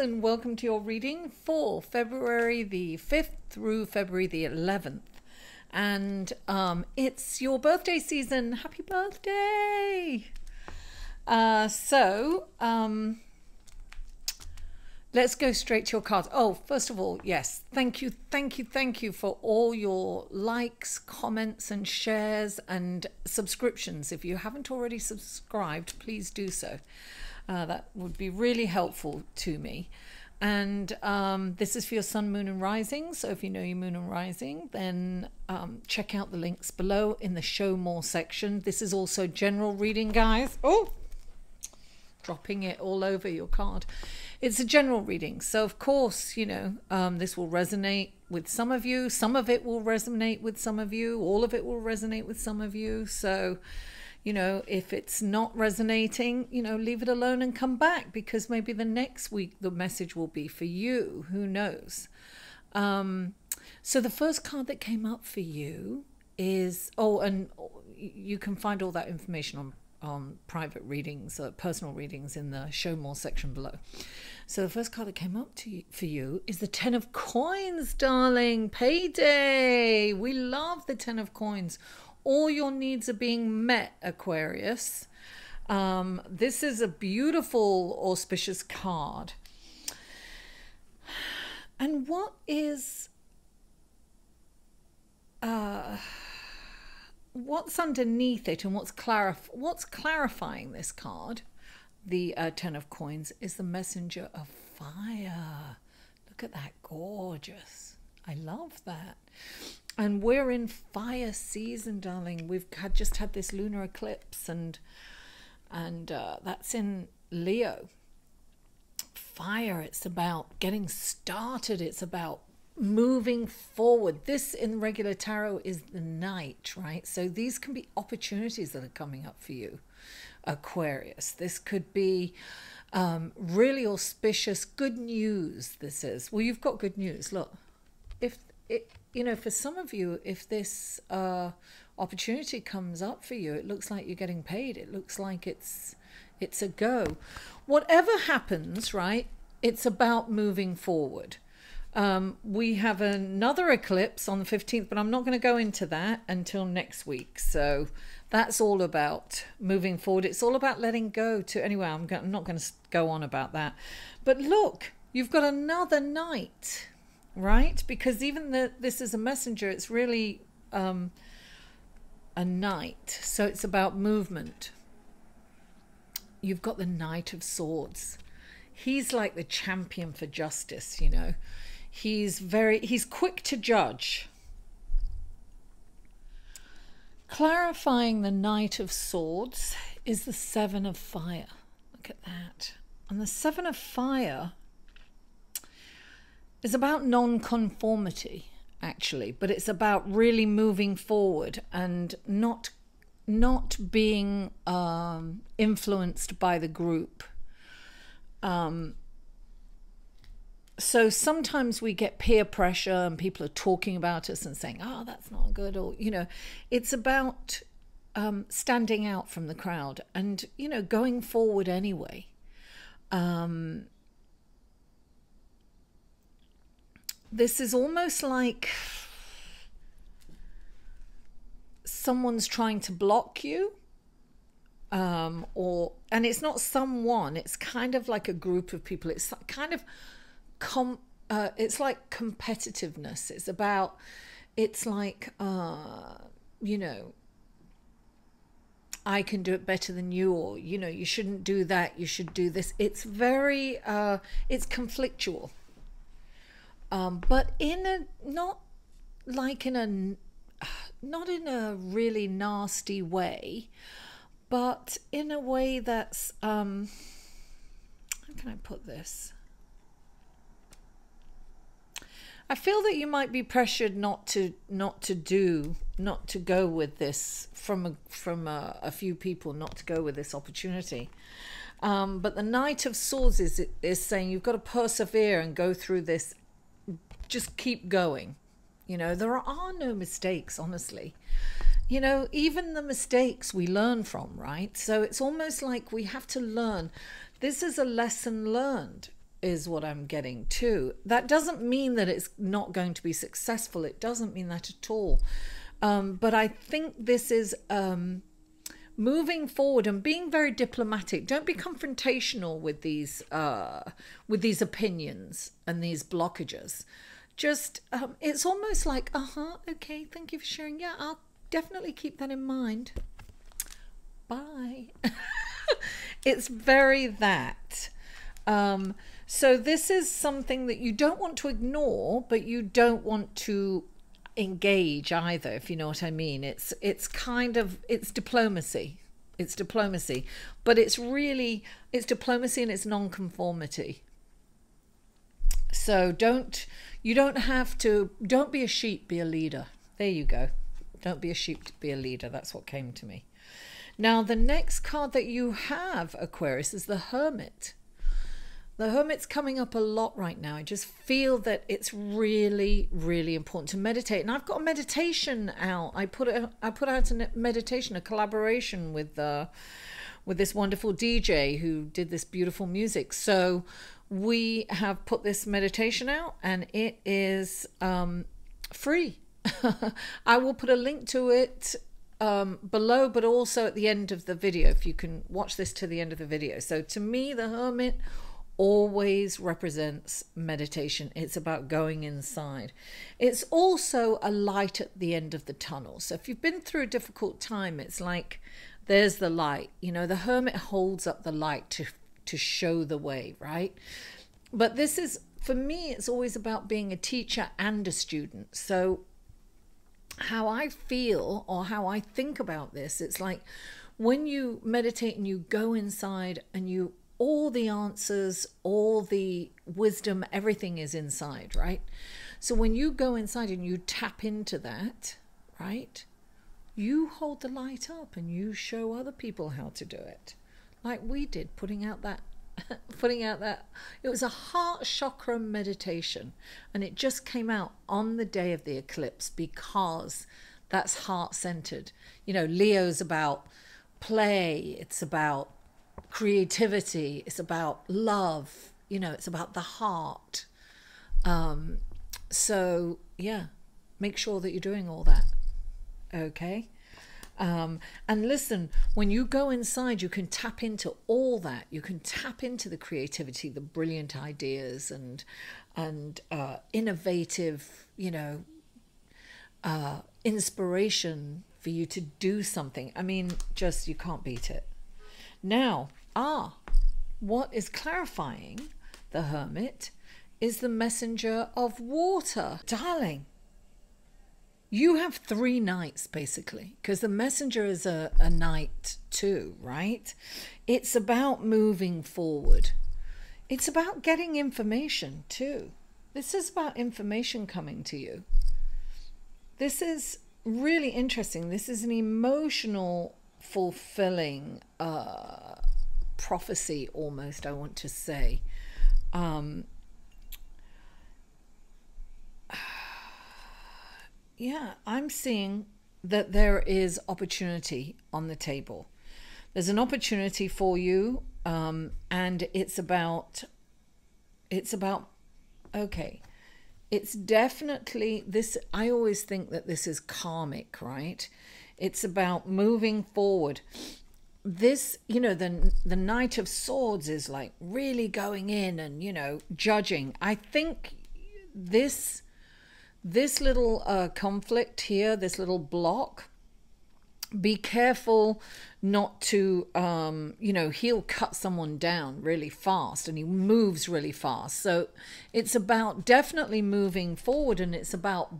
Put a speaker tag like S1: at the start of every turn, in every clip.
S1: and welcome to your reading for February the 5th through February the 11th. And it's your birthday season. Happy birthday! Let's go straight to your cards. Oh, first of all, yes, thank you for all your likes, comments and shares and subscriptions. If you haven't already subscribed, please do so. That would be really helpful to me. And this is for your sun, moon and rising. So if you know your moon and rising, then check out the links below in the show more section. This is also general reading, guys. Oh, dropping it all over your card. It's a general reading. So of course, you know, this will resonate with some of you. Some of it will resonate with some of you. All of it will resonate with some of you. So, you know, if it's not resonating, you know, leave it alone and come back, because maybe the next week the message will be for you. Who knows? So the first card that came up for you is, oh, and you can find all that information on private readings, personal readings in the show more section below. So the first card that came up for you is the 10 of coins, darling. Payday. We love the 10 of coins. All your needs are being met, Aquarius. This is a beautiful, auspicious card. And what's underneath it and what's clarifying this card, the 10 of coins, is the messenger of fire. Look at that, gorgeous. I love that. And we're in fire season, darling. We've just had this lunar eclipse, and that's in Leo. Fire, it's about getting started. It's about moving forward. This in regular tarot is the Knight, right? So these can be opportunities that are coming up for you, Aquarius. This could be really auspicious, good news. This is, well, you've got good news. Look, if it, you know, for some of you, if this opportunity comes up for you, it looks like you're getting paid. It looks like it's a go. Whatever happens, right, it's about moving forward. We have another eclipse on the 15th, but I'm not going to go into that until next week. So that's all about moving forward. It's all about letting go to, anyway, I'm not going to go on about that. But look, you've got another Knight, right? Because even though this is a messenger, it's really a Knight. So it's about movement. You've got the Knight of Swords. He's like the champion for justice, you know. He's quick to judge. Clarifying the Knight of Swords is the 7 of fire. Look at that. And the 7 of fire is about non-conformity, actually, but it's about really moving forward and not being influenced by the group. So sometimes we get peer pressure and people are talking about us and saying, oh, that's not good, or, you know, it's about standing out from the crowd and, you know, going forward anyway. This is almost like someone's trying to block you, and it's not someone, it's kind of like a group of people. It's kind of it's like competitiveness. It's like you know, I can do it better than you, or, you know, you shouldn't do that, you should do this. It's very it's conflictual, but not in a really nasty way, but in a way that's how can I put this? I feel that you might be pressured not to go with this from a few people, not to go with this opportunity. But the Knight of Swords is saying you've got to persevere and go through this. Just keep going. You know, there are no mistakes, honestly. You know, even the mistakes we learn from, right? So it's almost like we have to learn. This is a lesson learned. is what I'm getting too. That doesn't mean that it's not going to be successful. It doesn't mean that at all. But I think this is moving forward and being very diplomatic. Don't be confrontational with these opinions and these blockages. Just it's almost like, okay, thank you for sharing. Yeah, I'll definitely keep that in mind. Bye. It's very that. So this is something that you don't want to ignore, but you don't want to engage either, if you know what I mean. It's kind of, it's diplomacy. It's diplomacy, but it's diplomacy and it's non-conformity. So don't be a sheep, be a leader. There you go. Don't be a sheep, be a leader. That's what came to me. Now, the next card that you have, Aquarius, is the Hermit. The Hermit's coming up a lot right now. I just feel that it's really, really important to meditate. And I've got a meditation out. I put out a meditation, a collaboration with this wonderful DJ who did this beautiful music. So we have put this meditation out, and it is free. I will put a link to it below, but also at the end of the video, if you can watch this to the end of the video. So to me, the Hermit always represents meditation. It's about going inside. It's also a light at the end of the tunnel. So if you've been through a difficult time, it's like there's the light. You know, the Hermit holds up the light to show the way, right? But this is, for me, it's always about being a teacher and a student. So how I feel or how I think about this, it's like when you meditate and you go inside and all the answers, all the wisdom, everything is inside, right? So when you go inside and you tap into that, right, you hold the light up and you show other people how to do it, like we did, putting out that it was a heart chakra meditation, and it just came out on the day of the eclipse because that's heart-centered. You know, Leo's about play, it's about creativity, it's about love, you know, it's about the heart. So yeah, make sure that you're doing all that, okay? And listen, when you go inside, you can tap into all that. You can tap into the creativity, the brilliant ideas, and innovative, you know, inspiration for you to do something. I mean, just, you can't beat it. Now, what is clarifying the Hermit is the messenger of water. Darling, you have 3 knights, basically, because the messenger is a knight too, right? It's about moving forward. It's about getting information too. This is about information coming to you. This is really interesting. This is an emotional, fulfilling prophecy, almost, I want to say. Yeah, I'm seeing that there is opportunity on the table. There's an opportunity for you, and it's about, okay, it's definitely this. I always think that this is karmic, right? It's about moving forward. This, you know, the Knight of Swords is like really going in and, you know, judging. I think this little conflict here, this little block, be careful not to, you know, he'll cut someone down really fast, and he moves really fast. So it's about definitely moving forward, and it's about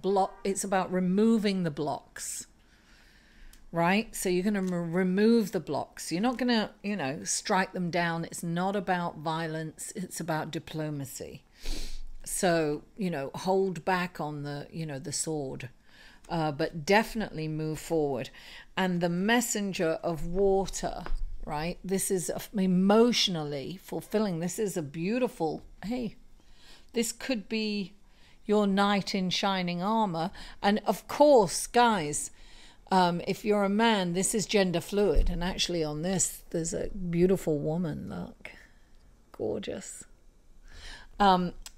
S1: removing the blocks, right? So you're going to remove the blocks. You're not going to, you know, strike them down. It's not about violence. It's about diplomacy. So, you know, hold back on the, you know, the sword, but definitely move forward. And the messenger of water, right? This is emotionally fulfilling. This is a beautiful, hey, this could be your knight in shining armor. And of course, guys, if you're a man, this is gender fluid. And actually on this, there's a beautiful woman, look, gorgeous.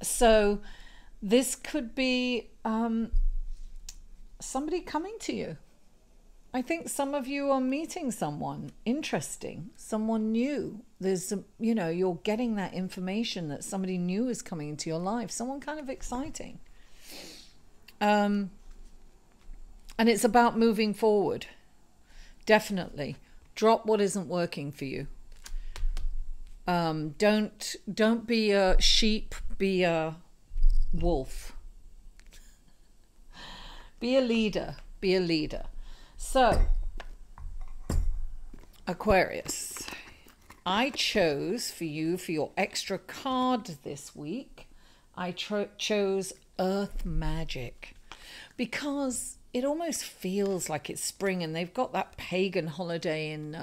S1: So this could be somebody coming to you. I think some of you are meeting someone interesting, someone new. There's, you're getting that information that somebody new is coming into your life, someone kind of exciting. And it's about moving forward. Definitely. Drop what isn't working for you. Don't be a sheep, be a wolf. Be a leader, be a leader. So, Aquarius, I chose for you, for your extra card this week, I chose Earth Magic, because it almost feels like it's spring, and they've got that pagan holiday in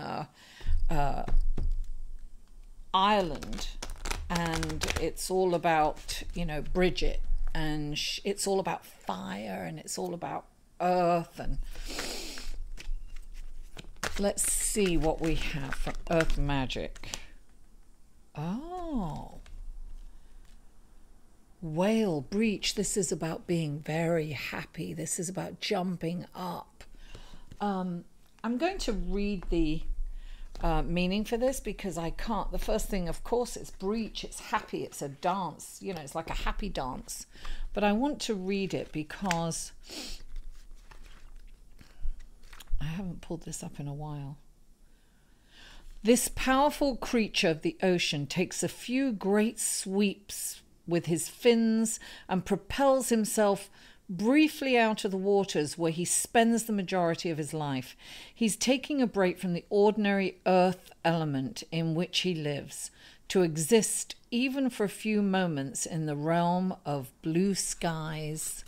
S1: Ireland, and it's all about, Bridget, and it's all about fire, and it's all about earth. And let's see what we have from Earth Magic. Oh, whale breach. This is about being very happy. This is about jumping up. I'm going to read the meaning for this, because I can't. The first thing, of course, it's breach, it's happy, it's a dance, it's like a happy dance. But I want to read it because I haven't pulled this up in a while. This powerful creature of the ocean takes a few great sweeps with his fins and propels himself briefly out of the waters where he spends the majority of his life. He's taking a break from the ordinary earth element in which he lives to exist even for a few moments in the realm of blue skies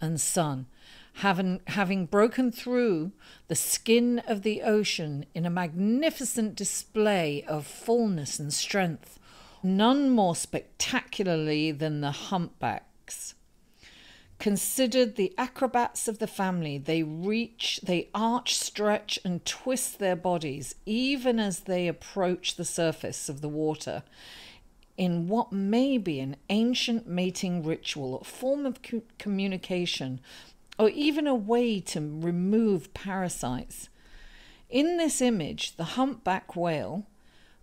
S1: and sun. Having broken through the skin of the ocean in a magnificent display of fullness and strength, none more spectacularly than the humpbacks. Considered the acrobats of the family, they arch, stretch, and twist their bodies, even as they approach the surface of the water, in what may be an ancient mating ritual, a form of communication, or even a way to remove parasites. In this image, the humpback whale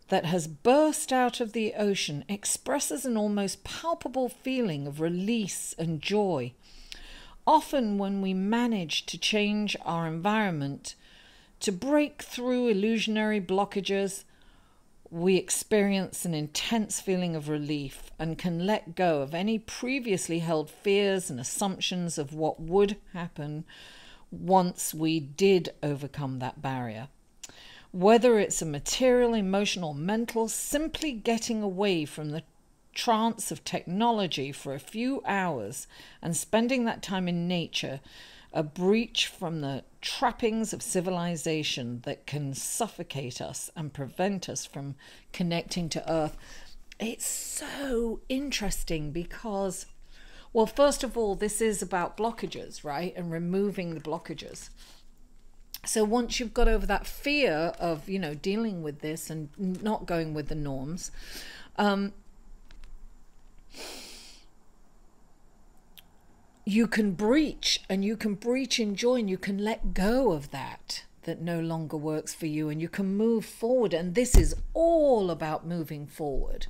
S1: that has burst out of the ocean expresses an almost palpable feeling of release and joy. Often when we manage to change our environment, to break through illusionary blockages, we experience an intense feeling of relief and can let go of any previously held fears and assumptions of what would happen once we did overcome that barrier. Whether it's a material, emotional, mental, simply getting away from the trance of technology for a few hours and spending that time in nature, a breach from the trappings of civilization that can suffocate us and prevent us from connecting to Earth. It's so interesting because, well, first of all, this is about blockages, right? And removing the blockages. So once you've got over that fear of, dealing with this and not going with the norms, you can breach, and you can breach in joy, and you can let go of that no longer works for you, and you can move forward. And this is all about moving forward.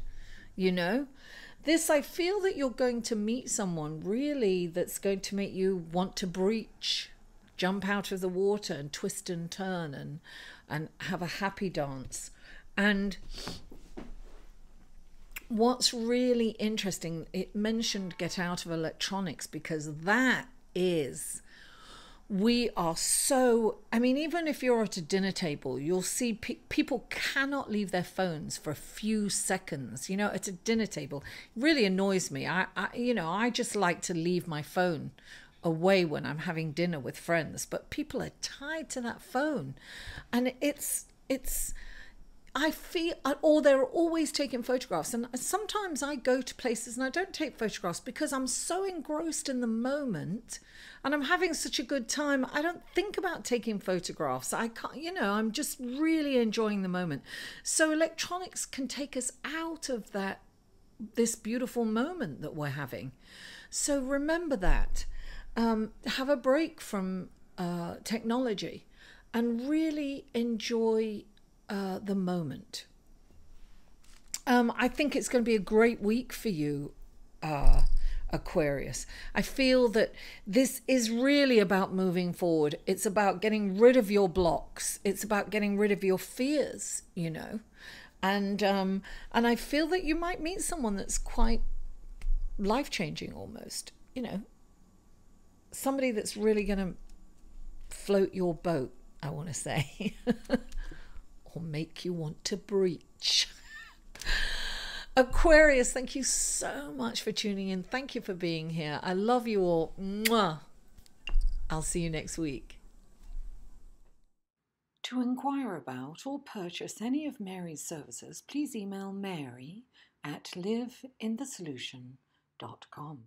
S1: This, I feel that you're going to meet someone really that's going to make you want to breach, jump out of the water and twist and turn and have a happy dance. And what's really interesting, it mentioned get out of electronics, because that is, we are so, even if you're at a dinner table, you'll see people cannot leave their phones for a few seconds, at a dinner table. It really annoys me. I just like to leave my phone away when I'm having dinner with friends, but people are tied to that phone. And it's I feel, or they're always taking photographs. And sometimes I go to places and I don't take photographs because I'm so engrossed in the moment and I'm having such a good time. I don't think about taking photographs. I can't, I'm just really enjoying the moment. So electronics can take us out of this beautiful moment that we're having. So remember that. Have a break from technology and really enjoy the moment. I think it's going to be a great week for you, Aquarius. I feel that this is really about moving forward. It's about getting rid of your blocks. It's about getting rid of your fears, And I feel that you might meet someone that's quite life-changing almost, somebody that's really going to float your boat, I want to say. Or make you want to breach. Aquarius, thank you so much for tuning in. Thank you for being here. I love you all. Mwah. I'll see you next week. To inquire about or purchase any of Mary's services, please email mary@liveinthesolution.com.